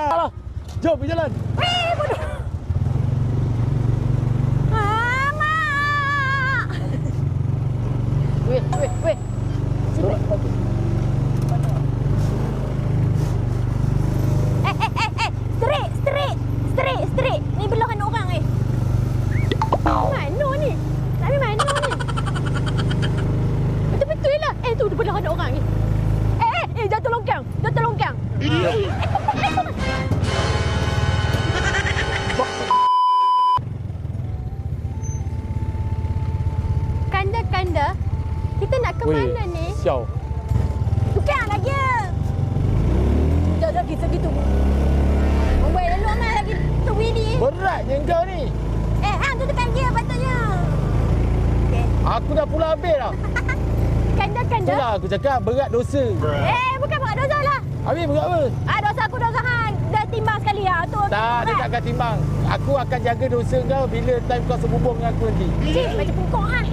Alah. Jom berjalan. Weh, bodoh. Mak. Weh. Straight. Ni belakang orang ni. Mana ni? Nak pergi mana ni? Betul-betul lah. Tu di belakang orang ni. Jatuh longkang. Kanda, kita nak ke mana ni? Siau. Tukang lagi. Dah gitu. Membuat lalu amat lagi tu ni. Beratnya kau ni. Hang tu tekan dia patutnya. Okay. Aku dah pula habis dah. Kanda. Itulah aku cakap berat dosa. Bukan berat dosa lah. Habis berat apa? Dosa aku dosa hang. Dah timbang sekali lah. Tu Tak, dia takkan timbang. Aku akan jaga dosa kau bila time kau sebubung dengan aku nanti. Cik, macam pungkong hang.